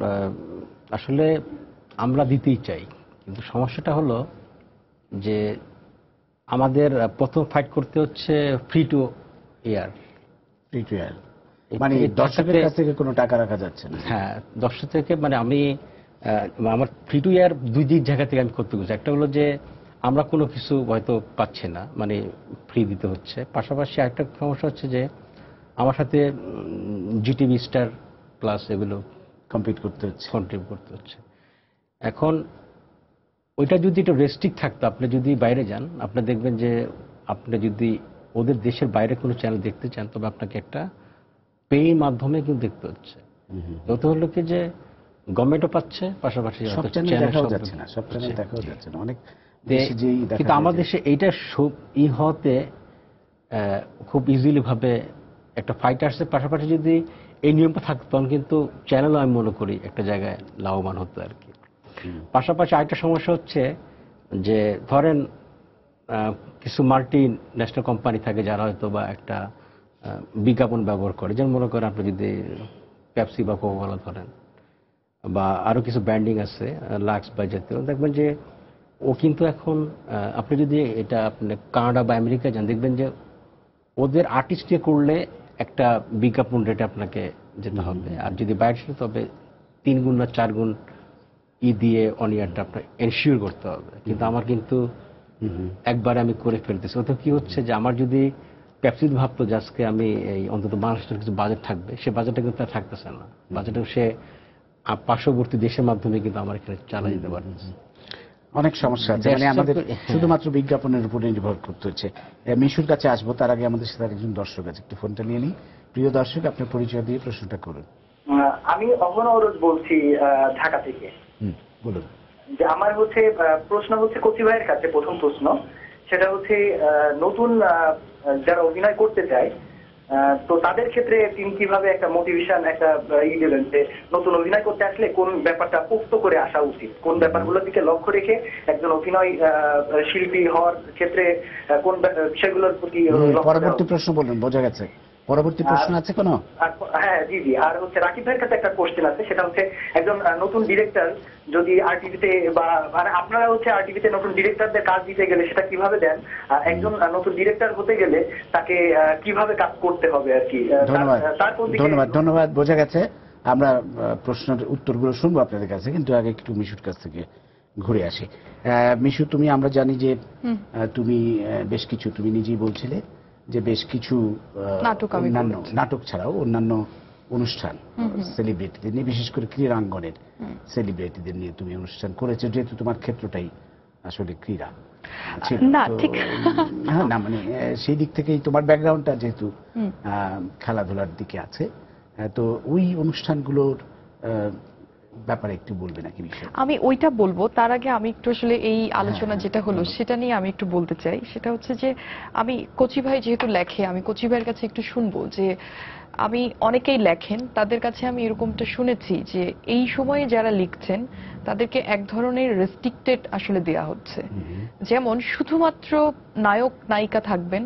Speaker 2: আসলে আমরা দিতেই চাই, কিন্তু সমস্যাটা হলো যে আমাদের প্রথম ফাইট করতে হচ্ছে ফ্রি টু এয়ার।
Speaker 1: মানে দর্শকের কাছ থেকে কোনো টাকা রাখা যাচ্ছে না।
Speaker 2: হ্যাঁ, দর্শক থেকে, মানে আমি আমার ফ্রি টু এয়ার দুই দিক জায়গা থেকে আমি করতে গেছি। একটা হলো যে আমরা কোনো কিছু হয়তো পাচ্ছি না, মানে ফ্রি দিতে হচ্ছে। পাশাপাশি আরেকটা সমস্যা হচ্ছে যে আমার সাথে জিটিভি স্টার প্লাস এগুলো
Speaker 1: কমপ্লিট করতে হচ্ছে।
Speaker 2: এখন ওইটা যদি একটু রেস্ট্রিক্ট থাকতো, আপনি যদি বাইরে যান, আপনি দেখবেন যে আপনি যদি ওদের দেশের বাইরে কোনো চ্যানেল দেখতে চান, তবে আপনাকে একটা পে মাধ্যমে কিন্তু দেখতে হচ্ছে। তো হলো কি যে গভর্নমেন্টও পাচ্ছে, পাশাপাশি
Speaker 1: সব চ্যানেল দেখাও যাচ্ছে না, সব চ্যানেল দেখাও যাচ্ছে না, অনেক দেশে যেই দেখা।
Speaker 2: কিন্তু আমাদের দেশে এইটা হতে খুব ইজিলি ভাবে একটা ফাইট আসছে। পাশাপাশি যদি এই নিয়মটা থাকতো, তখন কিন্তু চ্যানেলও আমি মনে করি একটা জায়গায় লাভবান হতো আর কি। পাশাপাশি আরেকটা সমস্যা হচ্ছে যে ধরেন কিছু মাল্টি ন্যাশনাল কোম্পানি থাকে যারা হয়তো বা একটা বিজ্ঞাপন ব্যবহার করে, যেমন মনে করেন আপনি যদি পেপসি বা কোকা-কোলা ধরেন, বা আরো কিছু ব্র্যান্ডিং আছে লাক্স বা জাতীয়, দেখবেন যে ও কিন্তু এখন আপনি যদি এটা আপনি কানাডা বা আমেরিকা যান, দেখবেন যে ওদের আর্টিস্ট দিয়ে করলে একটা বিজ্ঞাপন রেটে আপনাকে যেতে হবে, আর যদি বাইরে তবে 3 গুণ না 4 গুণ দিয়ে অন ইয়ারটা আপনার এনশিওর করতে হবে। কিন্তু আমার কিন্তু একবারে আমি করে ফেলতেছি। ওতে কি হচ্ছে যে আমার যদি পেপসি ভাবতো যে আজকে আমি এই অন্তত বাংলাদেশের কিছু বাজেট থাকবে, সে বাজেটটা কিন্তু আর থাকতেছে না। বাজেটে সে পার্শ্ববর্তী দেশের মাধ্যমে কিন্তু আমার এখানে চালা যেতে পারতেছি।
Speaker 1: অনেক সমস্যা আছে, মানে আমাদের শুধুমাত্র বিজ্ঞাপনের উপরে নির্ভর করতে হচ্ছে। মিশুর কাছে আসবো, তার আগে আমাদের সাথে একজন দর্শক আছে, একটু ফোনটা নিয়ে নিই। প্রিয় দর্শক, আপনার পরিচয় দিয়ে প্রশ্নটা করুন।
Speaker 6: আমি অহন ওরজ বলছি ঢাকা থেকে।
Speaker 1: বলুন।
Speaker 6: যে আমার হচ্ছে প্রশ্ন হচ্ছে কচি ভাইয়ের কাছে, প্রথম প্রশ্ন সেটা হচ্ছে নতুন যারা অভিনয় করতে চায় তো তাদের ক্ষেত্রে তিনি কিভাবে একটা মোটিভেশন একটা দেবেন যে নতুন অভিনয় করতে আসলে কোন ব্যাপারটা পোক্ত করে আসা উচিত, কোন ব্যাপারগুলোর দিকে লক্ষ্য রেখে একজন অভিনয় শিল্পী হওয়ার ক্ষেত্রে কোন বিষয়গুলোর প্রতি
Speaker 1: পরবর্তী প্রশ্ন বলুন, বোঝা গেছে। পরবর্তী প্রশ্ন আছে কোনো?
Speaker 6: হ্যাঁ জি জি। আর হচ্ছে রাকিব ভাইয়ের কাছে একটা কোশ্চেন আছে, সেটা হচ্ছে একজন নতুন ডিরেক্টর যদি আরটিভিতে বা আপনারা হচ্ছে আরটিভিতে নতুন ডিরেক্টরদের কাজ দিতে গেলে সেটা কিভাবে দেন, একজন নতুন ডিরেক্টর হতে গেলে তাকে কিভাবে কাজ করতে হবে আর কি।
Speaker 1: ধন্যবাদ, বোঝা গেছে। আমরা প্রশ্নের উত্তরগুলো শুনবো আপনাদের কাছে, কিন্তু আগে একটু মিশুর কাছ থেকে ঘুরে আসি। মিশু, তুমি, আমরা জানি যে তুমি বেশ কিছু, তুমি নিজেই বলছিলে যে বেশ কিছু অন্যান্য নাটক ছাড়াও অন্যান্য অনুষ্ঠান সেলিব্রিটিদের নিয়ে, বিশেষ করে ক্রীড়াঙ্গনের সেলিব্রিটিদের নিয়ে তুমি অনুষ্ঠান করেছো, যেহেতু তোমার ক্ষেত্রটাই আসলে ক্রীড়া ছিল। না মানে সেই দিক থেকেই তোমার ব্যাকগ্রাউন্ডটা যেহেতু খেলাধুলার দিকে আছে, তো ওই অনুষ্ঠানগুলোর ব্যাপারে একটু বলবে নাকি বিষয়?
Speaker 4: আমি ওইটা বলবো, তার আগে আমি একটু আসলে এই আলোচনা যেটা হলো সেটা নিয়ে আমি একটু বলতে চাই। সেটা হচ্ছে যে আমি কচি ভাই যেহেতু লেখে, আমি কচি ভাইয়ের কাছে একটু শুনবো যে আমি অনেকেই লেখেন, তাদের কাছে আমি এরকমটা শুনেছি যে এই সময়ে যারা লিখছেন তাদেরকে এক ধরনের রেস্ট্রিক্টেড আসলে দেয়া হচ্ছে। যেমন শুধুমাত্র নায়ক নায়িকা থাকবেন,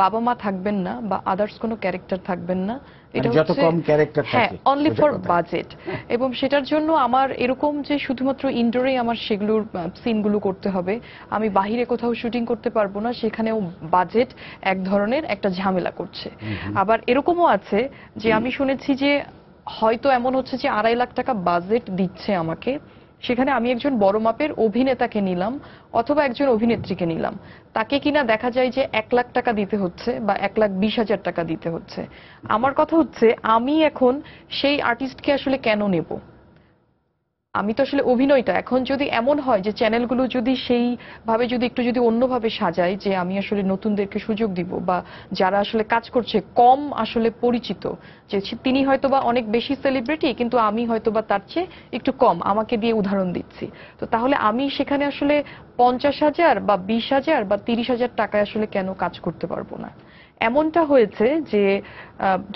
Speaker 4: বাবা মা থাকবেন না, বা আদার্স কোনো ক্যারেক্টার থাকবেন না। এটা
Speaker 1: যত কম ক্যারেক্টার থাকে,
Speaker 4: হ্যাঁ, অনলি ফর বাজেট। এবং সেটার জন্য আমার এরকম যে শুধুমাত্র ইনডোরে আমার সেগুলোর সিনগুলো করতে হবে, আমি বাহিরে কোথাও শুটিং করতে পারবো না, সেখানেও বাজেট এক ধরনের একটা ঝামেলা করছে। আবার এরকমও আছে যে আমি শুনেছি যে হয়তো এমন হচ্ছে যে 2.5 লাখ টাকা বাজেট দিচ্ছে আমাকে, সেখানে আমি একজন বড় মাপের অভিনেতাকে নিলাম অথবা একজন অভিনেত্রীকে নিলাম, তাকে কিনা দেখা যায় যে 1 লাখ টাকা দিতে হচ্ছে বা 1,20,000 টাকা দিতে হচ্ছে। আমার কথা হচ্ছে আমি এখন সেই আর্টিস্টকে আসলে কেন নেব? আমি তো আসলে অভিনয়টা এখন যদি এমন হয় যে চ্যানেলগুলো যদি সেইভাবে যদি একটু যদি অন্যভাবে সাজায় যে আমি আসলে নতুনদেরকে সুযোগ দিব, বা যারা আসলে কাজ করছে কম আসলে পরিচিত, যে তিনি হয়তোবা অনেক বেশি সেলিব্রিটি কিন্তু আমি হয়তোবা তার চেয়ে একটু কম, আমাকে দিয়ে উদাহরণ দিচ্ছি, তো তাহলে আমি সেখানে আসলে 50,000 বা 20,000 বা 30,000 টাকায় আসলে কেন কাজ করতে পারবো না? এমনটা হয়েছে যে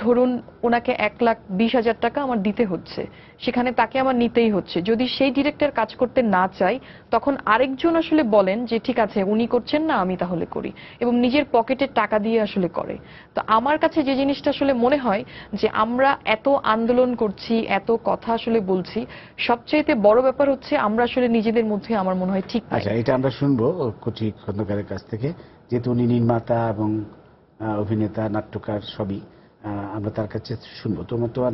Speaker 4: ধরুন ওনাকে 1,20,000 টাকা আমার দিতে হচ্ছে, সেখানে তাকে আমার নিতেই হচ্ছে। যদি সেই ডিরেক্টর কাজ করতে না চায় তখন আরেকজন আসলে বলেন যে ঠিক আছে উনি করছেন না, আমি তাহলে করি, এবং নিজের পকেটের টাকা দিয়ে আসলে করে। তো আমার কাছে যে জিনিসটা আসলে মনে হয় যে আমরা এত আন্দোলন করছি, এত কথা আসলে বলছি, সবচাইতে বড় ব্যাপার হচ্ছে আমরা আসলে নিজেদের মধ্যে আমার মনে হয় ঠিক।
Speaker 1: আচ্ছা, এটা আমরা শুনবো কচি খন্দকারের কাছ থেকে, যেহেতু উনি নির্মাতা এবং অভিনেতা, নাট্যকার সবই, আমরা তার কাছে শুনবো। তোমার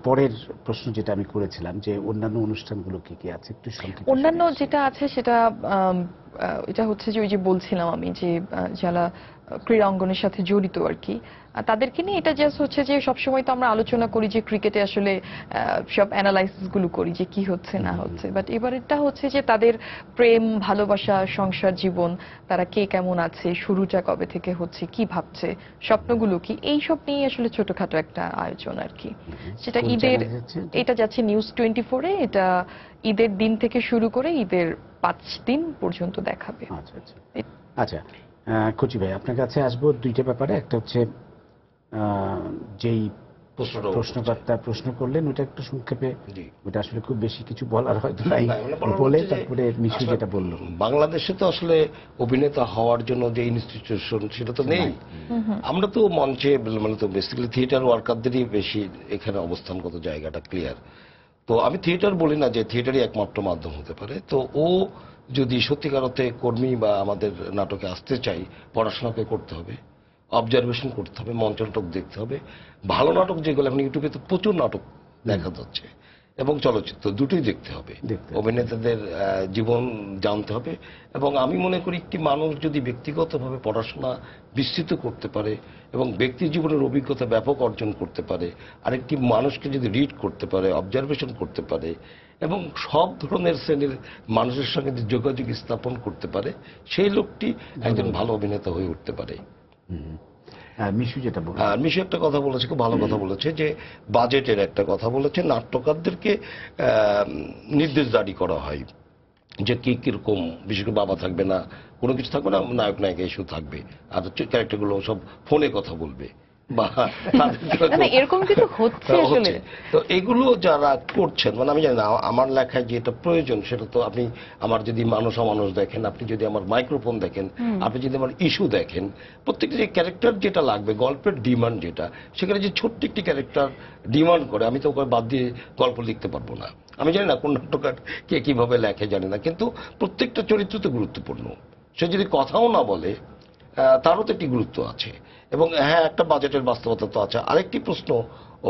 Speaker 1: পরের প্রশ্ন যেটা আমি করেছিলাম যে অন্যান্য অনুষ্ঠানগুলো কি কি আছে একটু সংক্ষেপে।
Speaker 4: অন্যান্য যেটা আছে সেটা এটা হচ্ছে যে ওই যে বলছিলাম আমি যে যারা ক্রীড়া অঙ্গনের সাথে জড়িত আর কি, তাদেরকে নিয়ে এটা জাস্ট হচ্ছে যে সবসময় তো আমরা আলোচনা করি যে ক্রিকেটে আসলে সব অ্যানালাইসিস গুলো করি যে কি হচ্ছে না হচ্ছে, বাট এবারেরটা হচ্ছে যে তাদের প্রেম, ভালোবাসা, সংসার জীবন, তারা কে কেমন আছে, শুরুটা কবে থেকে হচ্ছে, কি ভাবছে, স্বপ্নগুলো কি, এইসব নিয়ে আসলে ছোটখাটো একটা আয়োজন আর কি। সেটা ঈদের, এটা যাচ্ছে নিউজ 24-এ, এটা ঈদের দিন থেকে শুরু করে ঈদের 5 দিন পর্যন্ত দেখাবে।
Speaker 1: আচ্ছা আচ্ছা আচ্ছা, কচি ভাই আপনার কাছে আসবো দুইটা ব্যাপারে। একটা হচ্ছে যেই প্রশ্নকর্তা প্রশ্ন করলেন ওটা একটু সংক্ষেপে, ওটা আসলে খুব বেশি কিছু বলার হয়তো নাই, বলে তারপরে মিশু যেটা বললো।
Speaker 3: বাংলাদেশে তো আসলে অভিনেতা হওয়ার জন্য যে ইনস্টিটিউশন সেটা তো নেই। আমরা তো মঞ্চে মানে তো বেসিক্যালি থিয়েটার ওয়ার্কারদেরই বেশি এখানে অবস্থানগত জায়গাটা ক্লিয়ার। তো আমি থিয়েটার বলি না যে থিয়েটারই একমাত্র মাধ্যম হতে পারে। তো ও যদি সত্যিকার অর্থে কর্মী বা আমাদের নাটকে আসতে চাই, পড়াশোনাকে করতে হবে, অবজারভেশন করতে হবে, মঞ্চ নাটক দেখতে হবে, ভালো নাটক যেগুলো এখন ইউটিউবে তো প্রচুর নাটক দেখা যাচ্ছে, এবং চলচ্চিত্র দুটোই দেখতে হবে। অভিনেতাদের জীবন জানতে হবে, এবং আমি মনে করি একটি মানুষ যদি ব্যক্তিগতভাবে পড়াশোনা বিস্তৃত করতে পারে এবং ব্যক্তি জীবনের অভিজ্ঞতা ব্যাপক অর্জন করতে পারে, আর একটি মানুষকে যদি রিড করতে পারে, অবজারভেশন করতে পারে এবং সব ধরনের শ্রেণীর মানুষের সঙ্গে যোগাযোগ স্থাপন করতে পারে, সেই লোকটি একজন ভালো অভিনেতা হয়ে উঠতে পারে।
Speaker 1: মিশু যেটা বলল,
Speaker 3: মিশু একটা কথা বলেছে, খুব ভালো কথা বলেছে, যে বাজেটের একটা কথা বলেছে। নাট্যকারদেরকে নির্দেশ জারি করা হয় যে কি কিরকম, বিশেষ করে বাবা থাকবে না, কোনো কিছু থাকবে না, নায়ক নায়িকা ইস্যু থাকবে, আর ক্যারেক্টারগুলো সব ফোনে কথা বলবে বা
Speaker 4: এরকম কিছু হচ্ছে আসলে।
Speaker 3: তো এগুলো যারা করছেন, মানে আমি জানি না, আমার লেখায় যেটা প্রয়োজন সেটা তো আপনি আমার যদি মানুষ অমানুষ দেখেন, আপনি যদি আমার মাইক্রোফোন দেখেন, আপনি যদি আমার ইস্যু দেখেন, প্রত্যেকটা যে ক্যারেক্টার যেটা লাগবে, গল্পের ডিমান্ড যেটা, সেখানে যে ছোট্ট একটি ক্যারেক্টার ডিমান্ড করে, আমি তো ওকে বাদ দিয়ে গল্প লিখতে পারবো না। আমি জানি না কোন নাট্যকার কে কিভাবে লেখে জানি না, কিন্তু প্রত্যেকটা চরিত্র তো গুরুত্বপূর্ণ। সে যদি কথাও না বলে তারও তো একটি গুরুত্ব আছে। এবং হ্যাঁ, একটা বাজেটের বাস্তবতা তো আছে। আরেকটি প্রশ্ন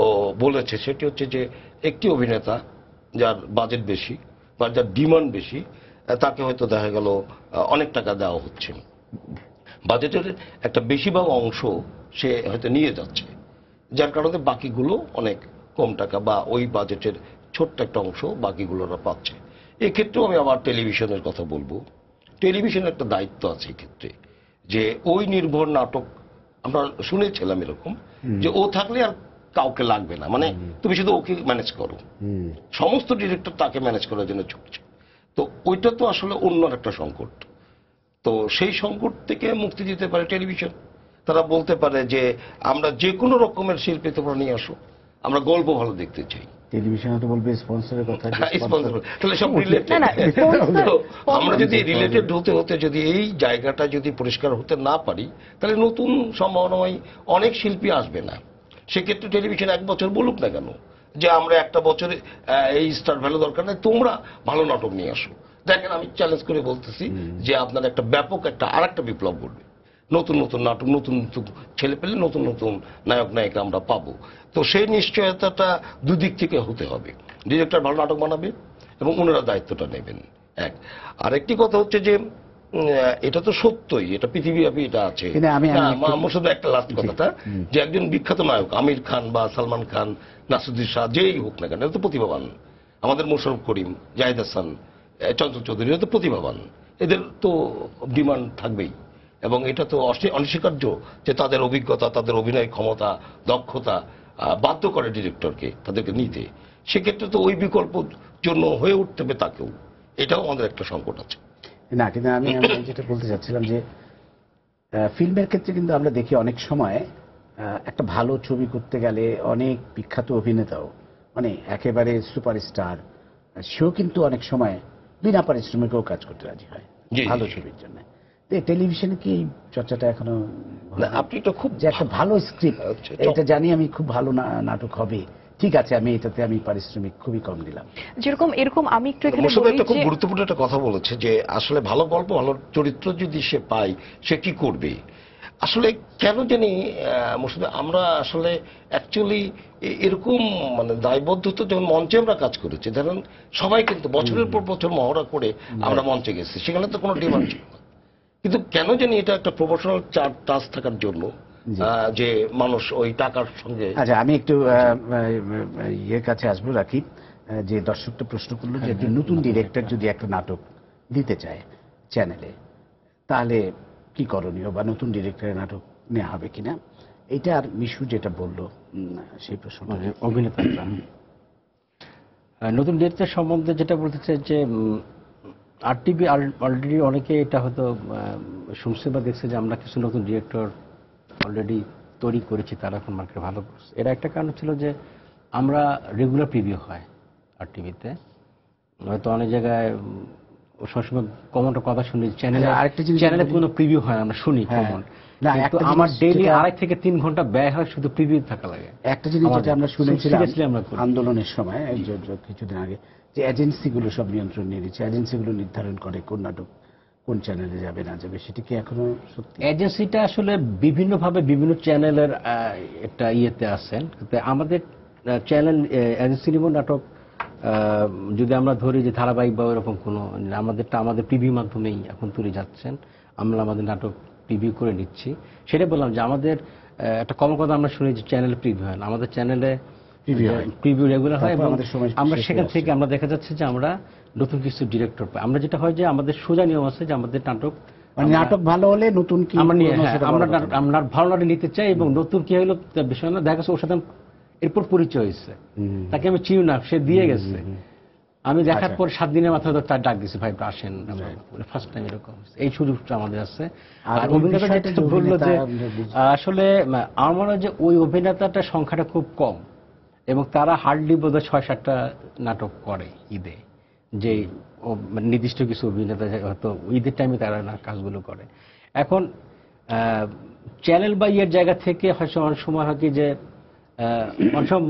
Speaker 3: ও বলেছে, সেটি হচ্ছে যে একটি অভিনেতা যার বাজেট বেশি বা যার ডিমান্ড বেশি, তাকে হয়তো দেখা গেল অনেক টাকা দেওয়া হচ্ছে, বাজেটের একটা বেশিরভাগ অংশ সে হয়তো নিয়ে যাচ্ছে, যার কারণে বাকিগুলো অনেক কম টাকা বা ওই বাজেটের ছোট্ট একটা অংশ বাকিগুলোরা পাচ্ছে। এক্ষেত্রেও আমি আবার টেলিভিশনের কথা বলবো। টেলিভিশনের একটা দায়িত্ব আছে এক্ষেত্রে, যে ওই নির্ভর নাটক আমরা শুনেছিলাম এরকম, যে ও থাকলে আর কাউকে লাগবে না, মানে তুমি শুধু ওকে ম্যানেজ করো, সমস্ত ডিরেক্টর তাকে ম্যানেজ করার জন্য ছুটছে। তো ওইটা তো আসলে অন্য একটা সংকট। তো সেই সংকট থেকে মুক্তি দিতে পারে টেলিভিশন। তারা বলতে পারে যে আমরা যে কোনো রকমের শিল্পী তোমরা নিয়ে আসো, আমরা গল্প ভালো দেখতে চাই।
Speaker 1: টেলিভিশনে তো বলবে স্পন্সরের কথা,
Speaker 3: তাহলে সব রিলেটেড। আমরা যদি রিলেটেড হতে হতে যদি এই জায়গাটা যদি পরিষ্কার হতে না পারি, তাহলে নতুন সম্ভাবনাময় অনেক শিল্পী আসবে না। সেক্ষেত্রে টেলিভিশন 1 বছর বলুক না কেন যে আমরা একটা বছরে এই স্টার ভ্যালু দরকার নেই, তোমরা ভালো নাটক নিয়ে আসো। দেখেন, আমি চ্যালেঞ্জ করে বলতেছি যে আপনার একটা ব্যাপক আর একটা বিপ্লব ঘটবে। নতুন নতুন নাটক, নতুন নতুন ছেলে পেলে, নতুন নতুন নায়ক নায়িকা আমরা পাবো। তো সেই নিশ্চয়তাটা দুদিক থেকে হতে হবে। ডিরেক্টর ভালো নাটক বানাবে এবং ওনারা দায়িত্বটা নেবেন। আরেকটি কথা হচ্ছে যে এটা তো সত্যই, এটা পৃথিবীব্যাপী এটা আছে। আমার শুধু একটা লাস্ট কথাটা, যে একজন বিখ্যাত নায়ক আমির খান বা সালমান খান, নাসিরুদ্দিন শাহ, যেই হোক না কেন, এটা তো প্রতিভাবান। আমাদের মোশাররফ করিম, জাহিদ হাসান, চঞ্চল চৌধুরী, এরা তো প্রতিভাবান, এদের তো ডিমান্ড থাকবেই। এবং এটা তো অনস্বীকার্য যে তাদের অভিজ্ঞতা, তাদের অভিনয় ক্ষমতা, দক্ষতা বাধ্য করে ডিরেক্টরকে তাদেরকে নিতে। সেক্ষেত্রে তো ওই বিকল্প জন্য হয়ে উঠতে হবে তাকেও। এটাও আমাদের একটা সংকট আছে।
Speaker 1: না, কিন্তু আমি যেটা বলতে চাচ্ছিলাম যে ফিল্মের ক্ষেত্রে কিন্তু আমরা দেখি অনেক সময় একটা ভালো ছবি করতে গেলে অনেক বিখ্যাত অভিনেতাও, মানে একেবারে সুপারস্টার, সেও কিন্তু অনেক সময় বিনা পারিশ্রমিকেও কাজ করতে রাজি হয় ভালো ছবির জন্য। টেলিভিশনে কি এই চর্চাটা এখনো?
Speaker 3: আপনি তো খুব
Speaker 1: যে একটা ভালো স্ক্রিপ্ট, এটা জানি আমি খুব ভালো নাটক হবে, ঠিক আছে, আমি এটাতে আমি পারিশ্রমিক খুবই কম দিলাম,
Speaker 4: যেরকম এরকম আমি একটু এখানে
Speaker 3: একটা খুব গুরুত্বপূর্ণ একটা কথা বলেছে, যে আসলে ভালো গল্প, ভালো চরিত্র যদি সে পায়, সে কি করবে। আসলে কেন জানি আমরা আসলে অ্যাকচুয়ালি এরকম মানে দায়বদ্ধতা, যখন মঞ্চে আমরা কাজ করেছি, ধরেন সবাই কিন্তু বছরের পর বছর মহড়া করে আমরা মঞ্চে গেছি, সেখানে তো কোনো ডিমান্ড ছিল না। কিন্তু কেন জানি এটা একটা প্রফেশনাল টাচ থাকার জন্য যে মানুষ ওই টাকার সঙ্গে।
Speaker 1: আচ্ছা, আমি একটু ইয়ের কাছে আসবো, রাখি যে দর্শকটা প্রশ্ন করলো যে একটি নতুন ডিরেক্টর যদি একটা নাটক দিতে চায় চ্যানেলে, তাহলে কি করণীয়, বা নতুন ডিরেক্টরের নাটক নেওয়া হবে কিনা, এটা আর মিশু যেটা বললো সেই প্রশ্ন।
Speaker 2: অভিনেতাটা নতুন ডিরেক্টর সম্বন্ধে যেটা বলতে চাই, যে আরটিভি অলরেডি অনেকে এটা হয়তো শুনছে বা দেখছে যে আমরা কিছু নতুন ডিরেক্টর অলরেডি তৈরি করেছি, তারা এখন মার্কেটে ভালো করছে। এর একটা কারণ ছিল যে আমরা রেগুলার প্রিভিউ হয় আরটিভিতে, হয়তো অনেক জায়গায় সবসময় কমন কথা শুনি, চ্যানেলে কোনো প্রিভিউ হয়, আমরা শুনি কমন, আমার ডেইলি 2.5 থেকে 3 ঘন্টা ব্যয় হয় শুধু প্রিভিউ থাকা লাগে।
Speaker 1: একটা জিনিস যেটা আমরা শুনেছিলাম আন্দোলনের সময় কিছুদিন আগে, যে এজেন্সিগুলো সব নিয়ন্ত্রণ নিয়ে নিচ্ছে, এজেন্সিগুলো নির্ধারণ করে কোন নাটক কোন চ্যানেলে যাবে না যাবে, সেটা কি এখনো সত্যি?
Speaker 2: এজেন্সিটা আসলে বিভিন্নভাবে বিভিন্ন চ্যানেলের একটা ইয়েতে আছেন, আমাদের চ্যানেল এজেন্সি নির্ভর নাটক যদি আমরা ধরি যে ধারাবাহিক বা এরকম কোনো আমাদের প্রিভিউ মাধ্যমেই এখন তুলে যাচ্ছেন, আমরা আমাদের নাটক প্রিভিউ করে নিচ্ছি। সেটা বললাম যে আমাদের একটা কমন কথা আমরা শুনি যে চ্যানেল প্রিভিউ হয় না, আমাদের চ্যানেলে প্রিভিউ রেগুলার হয় এবং আমরা সেখান থেকে আমরা দেখা যাচ্ছে যে আমরা নতুন কিছু ডিরেক্টর পাই। আমরা যেটা হয় যে আমাদের সোজা নিয়ম আছে যে আমাদের
Speaker 1: নাটক ভালো হলে নতুন কি
Speaker 2: আমরা ভালো নাটক নিতে চাই এবং নতুন কি হলো বিষয় না, দেখা যাচ্ছে ওর সাথে এরপর পরিচয় হয়েছে, তাকে আমি চিনি না, সে দিয়ে গেছে, আমি দেখার পর 7 দিনের মাথায় তার ডাক দিয়েছি, ভাই একটু আসেন, ফার্স্ট টাইম এরকম এই সুযোগটা আমাদের আছে। আর অভিনেতা যেটা বললো যে আসলে আমার মনে হয় যে ওই অভিনেতাটার সংখ্যাটা খুব কম এবং তারা হার্ডলি বোধহয় 6-7টা নাটক করে ঈদে, যে নির্দিষ্ট কিছু অভিনেতা হয়তো ঈদের টাইমে তারা কাজগুলো করে। এখন চ্যানেল বা ইয়ের জায়গা থেকে হয়তো অনেক সময় হয় কি যে অনেক সময়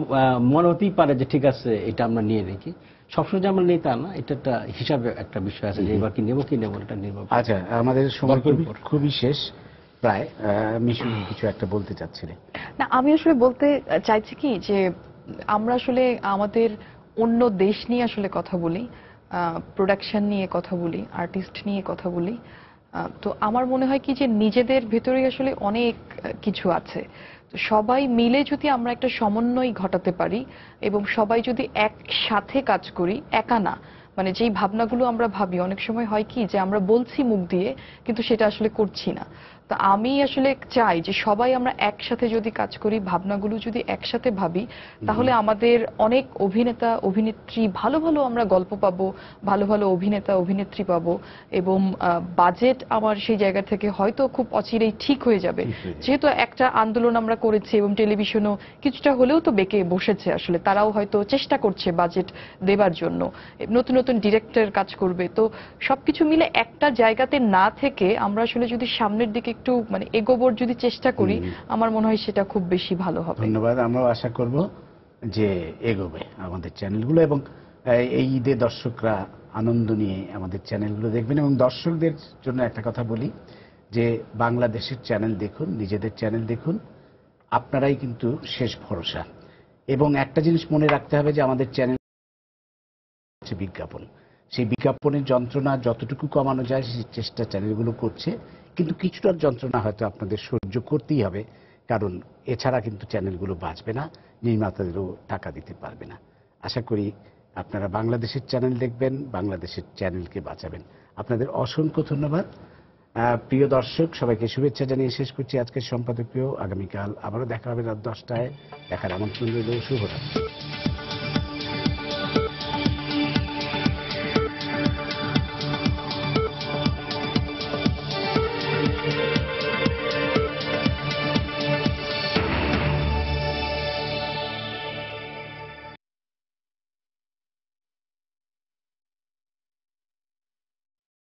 Speaker 2: মনে হতেই পারে যে ঠিক আছে এটা আমরা নিয়ে দেখি, সবসময় যে আমরা নিই তা না, এটা একটা হিসাবে একটা বিষয় আছে যে এবার কি নেবো এটা নির্ভর।
Speaker 1: আচ্ছা, আমাদের সময় খুবই শেষ প্রায়। মিশু কিছু একটা বলতে চাচ্ছিলেন?
Speaker 4: না, আমি আসলে বলতে চাইছি কি যে আমরা আসলে আমাদের অন্য দেশ নিয়ে আসলে কথা বলি, প্রোডাকশন নিয়ে কথা বলি, আর্টিস্ট নিয়ে কথা বলি। তো আমার মনে হয় কি যে নিজেদের ভেতরেই আসলে অনেক কিছু আছে। তো সবাই মিলে যদি আমরা একটা সমন্বয় ঘটাতে পারি এবং সবাই যদি একসাথে কাজ করি, একা না, মানে যেই ভাবনাগুলো আমরা ভাবি অনেক সময় হয় কি যে আমরা বলছি মুখ দিয়ে কিন্তু সেটা আসলে করছি না। তো আমি আসলে চাই যে সবাই আমরা একসাথে যদি কাজ করি, ভাবনাগুলো যদি একসাথে ভাবি, তাহলে আমাদের অনেক অভিনেতা অভিনেত্রী ভালো ভালো আমরা গল্প পাবো, ভালো ভালো অভিনেতা অভিনেত্রী পাবো এবং বাজেট আমার সেই জায়গা থেকে হয়তো খুব অচিরেই ঠিক হয়ে যাবে। যেহেতু একটা আন্দোলন আমরা করেছি এবং টেলিভিশনও কিছুটা হলেও তো বেঁকে বসেছে, আসলে তারাও হয়তো চেষ্টা করছে বাজেট দেবার জন্য, নতুন নতুন ডিরেক্টর কাজ করবে। তো সবকিছু মিলে একটা জায়গাতে না থেকে আমরা আসলে যদি সামনের দিকে একটু মানে এগোবার যদি চেষ্টা করি, আমার মনে হয় সেটা খুব বেশি ভালো হবে।
Speaker 1: ধন্যবাদ। আমরাও আশা করব যে এগোবে আমাদের চ্যানেলগুলো এবং এই ঈদে দর্শকরা আনন্দ নিয়ে আমাদের চ্যানেলগুলো দেখবেন। এবং দর্শকদের জন্য একটা কথা বলি যে বাংলাদেশের চ্যানেল দেখুন, নিজেদের চ্যানেল দেখুন, আপনারাই কিন্তু শেষ ভরসা। এবং একটা জিনিস মনে রাখতে হবে যে আমাদের চ্যানেল হচ্ছে বিজ্ঞাপন, সেই বিজ্ঞাপনের যন্ত্রণা যতটুকু কমানো যায় সেই চেষ্টা চ্যানেলগুলো করছে, কিন্তু কিছুটা যন্ত্রণা হয়তো আপনাদের সহ্য করতেই হবে, কারণ এছাড়া কিন্তু চ্যানেলগুলো বাঁচবে না, নির্মাতাদেরও টাকা দিতে পারবে না। আশা করি আপনারা বাংলাদেশের চ্যানেল দেখবেন, বাংলাদেশের চ্যানেলকে বাঁচাবেন। আপনাদের অসংখ্য ধন্যবাদ। প্রিয় দর্শক, সবাইকে শুভেচ্ছা জানিয়ে শেষ করছি আজকের সম্পাদকীয়। আগামীকাল আবারও দেখা হবে রাত 10টায়। দেখার আমন্ত্রণ রইল। শুভরাত্রি।